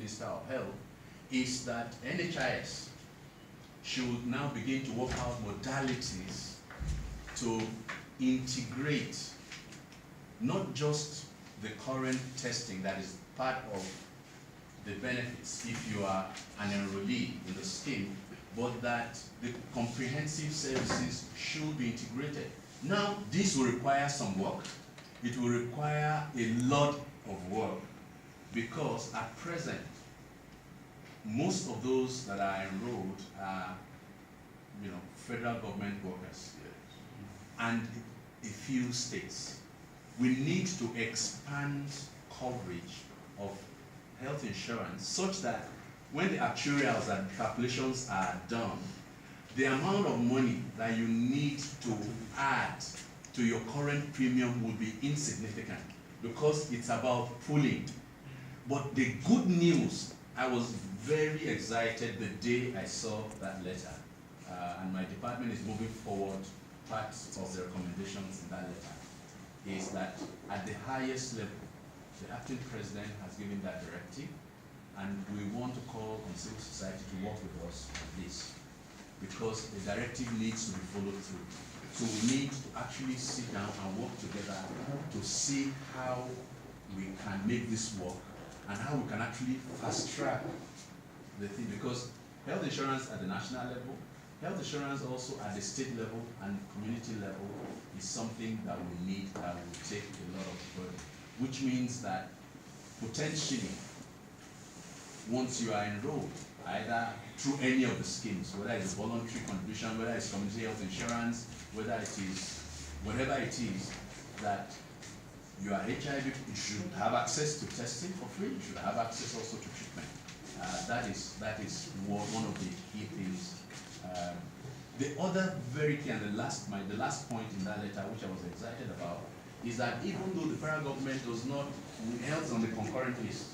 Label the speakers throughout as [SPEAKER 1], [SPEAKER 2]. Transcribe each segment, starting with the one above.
[SPEAKER 1] Minister of Health, is that NHIS should now begin to work out modalities to integrate not just the current testing that is part of the benefits if you are an enrollee in the scheme, but that the comprehensive services should be integrated. Now, this will require some work. It will require a lot of work because at present, most of those that are enrolled are, federal government workers and a few states. We need to expand coverage of health insurance such that when the actuarials and calculations are done, the amount of money that you need to add to your current premium will be insignificant because it's about pooling. But the good news, I was very excited the day I saw that letter, and my department is moving forward parts of the recommendations in that letter, is that at the highest level, the acting president has given that directive, and we want to call on civil society to work with us on this, because the directive needs to be followed through. So we need to actually sit down and work together to see how we can make this work and how we can actually fast track the thing, because health insurance at the national level, health insurance also at the state level and community level is something that we need, that will take a lot of burden, which means that potentially once you are enrolled, either through any of the schemes, whether it's voluntary contribution, whether it's community health insurance, whether it is whatever it is, that you are HIV, you should have access to testing for free, you should have access also to treatment. That is one of the key things. The other very key, and the last point in that letter, which I was excited about, is that even though the federal government does not health on the concurrent list,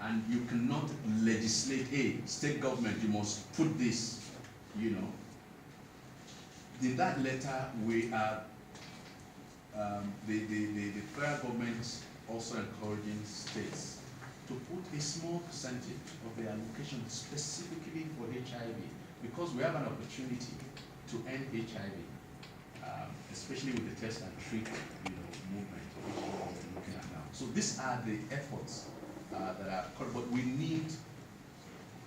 [SPEAKER 1] and you cannot legislate, hey, state government, you must put this, in that letter, we are, the federal government also encouraging states to put a small percentage of the allocation specifically for HIV, because we have an opportunity to end HIV, especially with the test and treat movement, which we're looking at now. So these are the efforts that are called, but we need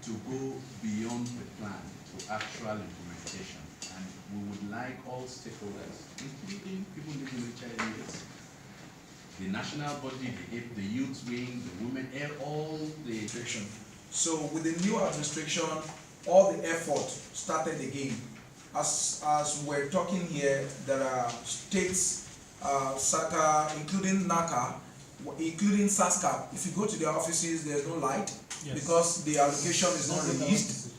[SPEAKER 1] to go beyond the plan to actual implementation, and we would like all stakeholders, including people living with HIV, the national body, the youth wing, the women, all the
[SPEAKER 2] administration. So with the new administration, all the effort started again. As we're talking here, there are states, SACA, including NACA, including SASCA. If you go to their offices, there's no light, yes, because the allocation is not released.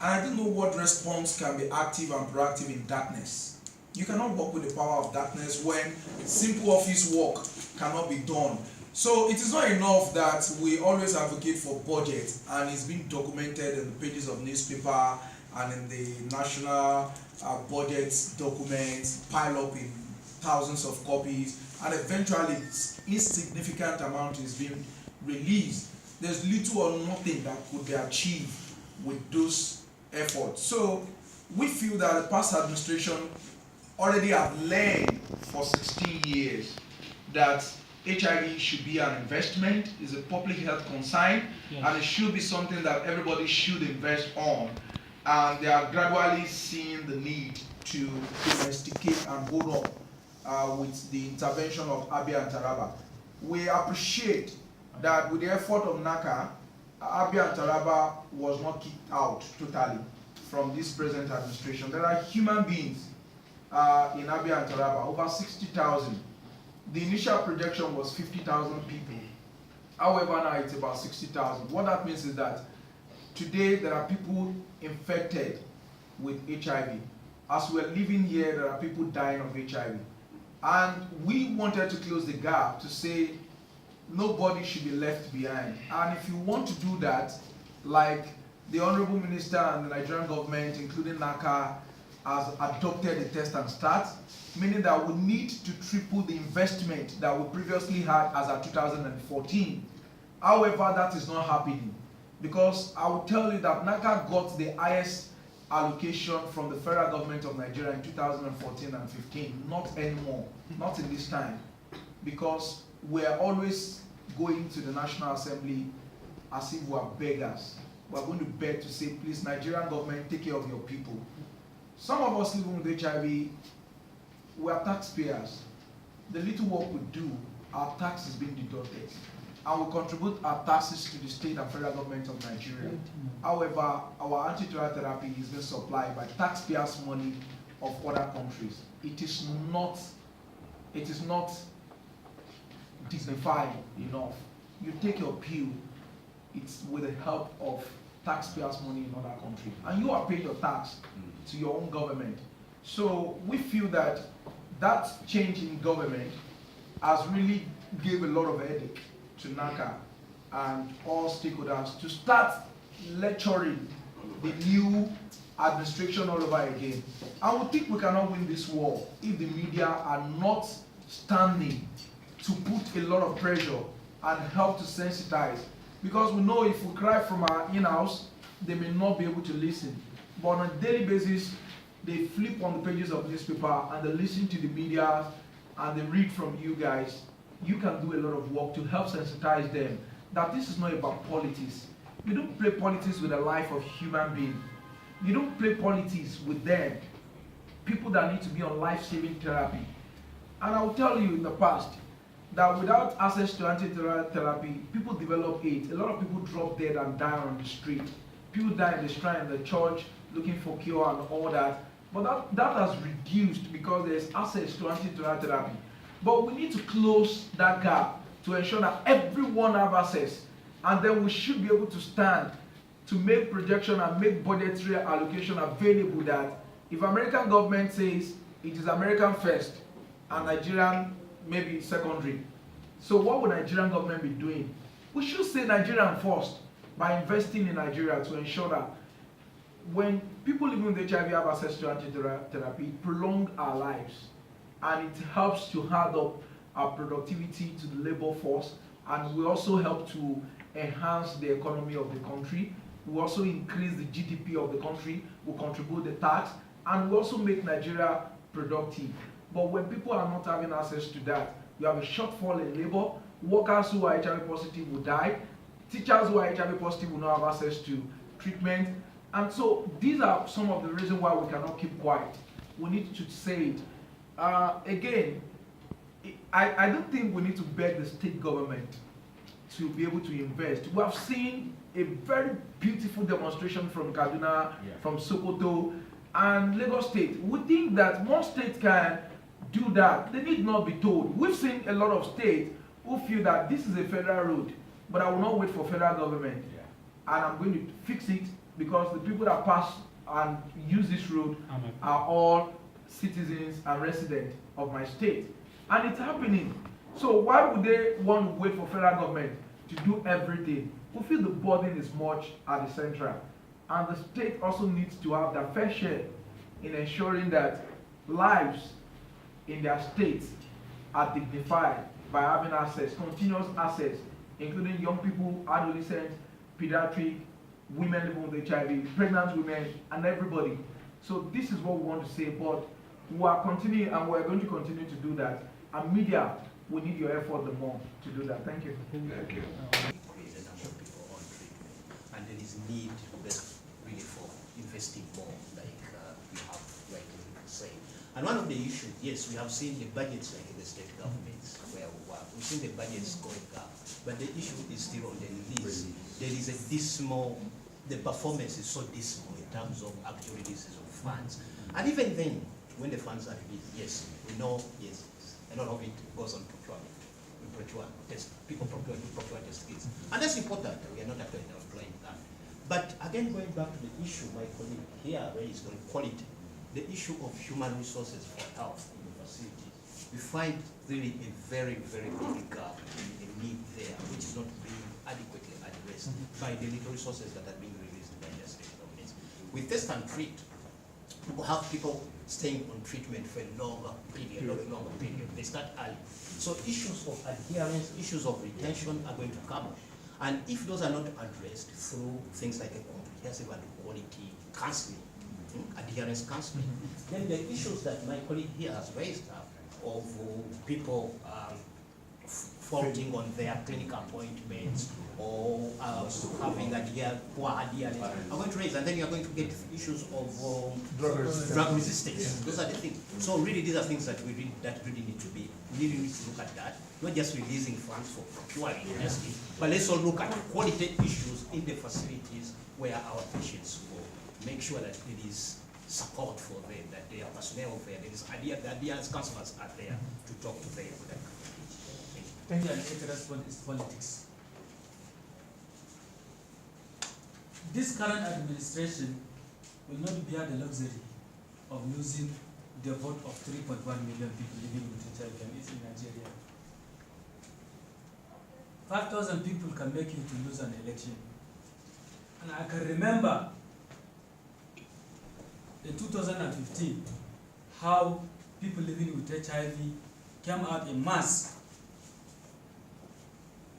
[SPEAKER 2] And I don't know what response can be active and proactive in darkness. You cannot work with the power of darkness when simple office work cannot be done. So it is not enough that we always advocate for budget, and it's been documented in the pages of newspaper and in the national budget documents, pile up in thousands of copies, and eventually insignificant amount is being released. There's little or nothing that could be achieved with those efforts. So we feel that the past administration already have learned for 16 years that HIV should be an investment, is a public health concern, yes, and it should be something that everybody should invest on. And they are gradually seeing the need to domesticate and go on with the intervention of Abia and Taraba. We appreciate that with the effort of NACA, Abia and Taraba was not kicked out totally from this present administration. There are human beings in Abia and Taraba, over 60,000. The initial projection was 50,000 people. However, now it's about 60,000. What that means is that today there are people infected with HIV. As we're living here, there are people dying of HIV. And we wanted to close the gap to say nobody should be left behind. And if you want to do that, like the Honorable Minister and the Nigerian government, including NACA, has adopted the test and start, meaning that we need to triple the investment that we previously had as of 2014. However, that is not happening, because I will tell you that NACA got the highest allocation from the federal government of Nigeria in 2014 and 15. Not anymore, not in this time, because we are always going to the National Assembly as if we are beggars. We are going to beg to say, please, Nigerian government, take care of your people. Some of us living with HIV, we are taxpayers. The little work we do, our tax is being deducted, and we contribute our taxes to the state and federal government of Nigeria. However, our antiretroviral therapy is being supplied by taxpayers' money of other countries. It is not dignified enough. You take your pill, it's with the help of taxpayers' money in other countries, and you are paying your tax to your own government. So we feel that that change in government has really gave a lot of headache to NACA and all stakeholders to start lecturing the new administration all over again. And we think we cannot win this war if the media are not standing to put a lot of pressure and help to sensitize. Because we know if we cry from our in-house, they may not be able to listen. But on a daily basis, they flip on the pages of newspaper and they listen to the media and they read from you guys. You can do a lot of work to help sensitize them that this is not about politics. You don't play politics with the life of human being. You don't play politics with them, people that need to be on life-saving therapy. And I will tell you in the past that without access to antiretroviral therapy, people develop AIDS. A lot of people drop dead and die on the street. People die in the shrine, in the church, looking for cure and all that. But that has reduced because there's access to antiretroviral therapy. But we need to close that gap to ensure that everyone has access. And then we should be able to stand to make projection and make budgetary allocation available that if American government says it is American first and Nigerian maybe secondary, so what would Nigerian government be doing? We should say Nigerian first by investing in Nigeria to ensure that when people living with HIV have access to antiretroviral therapy, it prolongs our lives and it helps to add up our productivity to the labor force, and we also help to enhance the economy of the country. We also increase the GDP of the country, we contribute the tax, and we also make Nigeria productive. But when people are not having access to that, we have a shortfall in labor. Workers who are HIV positive will die. Teachers who are HIV positive will not have access to treatment. And so these are some of the reasons why we cannot keep quiet. We need to say it. Again, I don't think we need to beg the state government to be able to invest. We have seen a very beautiful demonstration from Kaduna, from Sokoto, and Lagos State. We think that more states can do that. They need not be told. We've seen a lot of states who feel that this is a federal road, but I will not wait for federal government. And I'm going to fix it because the people that pass and use this road are all citizens and residents of my state. And it's happening. So why would they want to wait for federal government to do everything? We feel the burden is much at the central. And the state also needs to have their fair share in ensuring that lives in their states are dignified by having access, continuous access, including young people, adolescents, pediatric, women living with HIV, pregnant women, and everybody. So this is what we want to say, but we are continuing and we're going to continue to do that. And media, we need your effort the more to do that. Thank you.
[SPEAKER 3] Thank you. Increase the number of people on treatment, and there is need really for investing more, like you have rightly said. And one of the issues, yes, we have seen the budgets like in the state governments where we work. We've seen the budgets going up, but the issue is still on the release. There is a dismal, the performance is so dismal in terms of actual releases of funds. And even then, when the funds are released, yes, we know, yes, a lot of it goes on procurement. We procure test, people procure test kits. And that's important, we are not actually employing that. But again, going back to the issue my colleague here raised on quality, the issue of human resources for health in the facility, we find really a very, very big gap in the need there, which is not being adequately addressed by the little resources that are being released by the state governments. With test and treat, we have people staying on treatment for a longer period, They start early. So issues of adherence, issues of retention are going to come. And if those are not addressed through things like a comprehensive and quality counseling, adherence counseling, then the issues that my colleague here has raised of people faulting on their clinical appointments or having poor adherence are going to raise, and then you are going to get issues of drug resistance. Those are the things. So really, these are things that we really need to be. We really need to look at that, not just releasing funds for procuring testing, but let's also look at quality issues in the facilities where our patients go. Make sure that it is support for them, that there are personnel there, there is adherence counselors are there to talk to them.
[SPEAKER 4] Thank you. And the response is politics. This current administration will not bear the luxury of losing the vote of 3.1 million people living with HIV and AIDS in Nigeria. 5,000 people can make you to lose an election. And I can remember in 2015 how people living with HIV came out in mass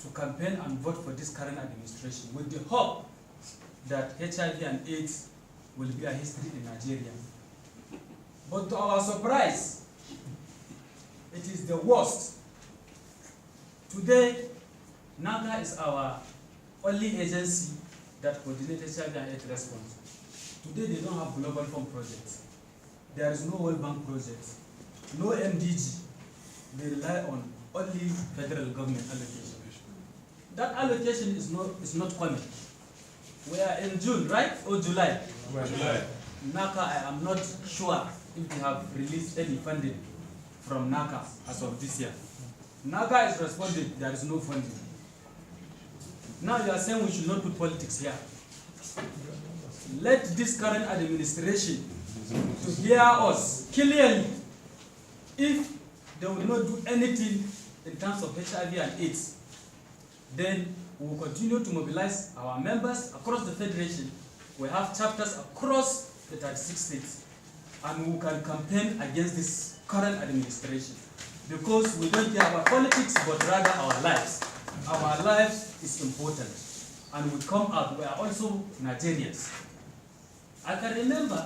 [SPEAKER 4] to campaign and vote for this current administration with the hope that HIV and AIDS will be a history in Nigeria. But to our surprise, it is the worst. Today, NACA is our only agency that coordinates HIV and AIDS response. Today, they don't have global fund projects. There is no World Bank project, no MDG. They rely on only federal government allocation. That allocation is not coming. We are in June, right? Or July?
[SPEAKER 1] July.
[SPEAKER 4] NACA, I am not sure if they have released any funding from NACA as of this year. NACA is responding, there is no funding. Now you are saying we should not put politics here. Let this current administration to hear us clearly. If they will not do anything in terms of HIV and AIDS, then we will continue to mobilize our members across the Federation. We have chapters across the 36 states, and we can campaign against this current administration because we don't care about politics, but rather our lives. Our lives is important, and we come out, we are also Nigerians. I can remember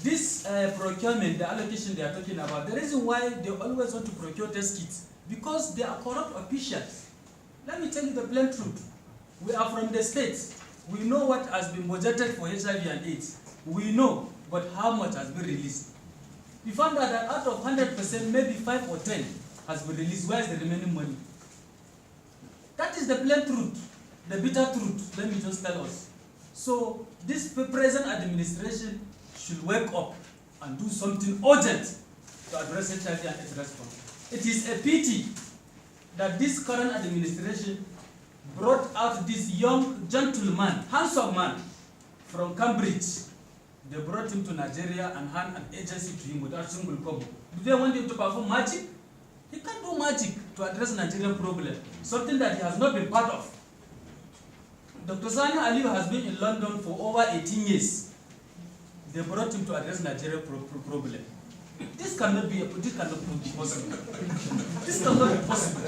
[SPEAKER 4] this procurement, the allocation they are talking about, the reason why they always want to procure test kits, because they are corrupt officials. Let me tell you the plain truth. We are from the states. We know what has been budgeted for HIV and AIDS. We know, but how much has been released? We found out that out of 100%, maybe 5 or 10 has been released. Where is the remaining money? That is the plain truth, the bitter truth. Let me just tell us. So this present administration should wake up and do something urgent to address HIV and AIDS response. It is a pity that this current administration brought out this young gentleman, handsome man from Cambridge. They brought him to Nigeria and hand an agency to him without single kobo. Do they want him to perform magic? He can't do magic to address Nigerian problem, something that he has not been part of. Dr. Sani Aliyu has been in London for over 18 years. They brought him to address Nigerian problem. This cannot be possible. This cannot be possible.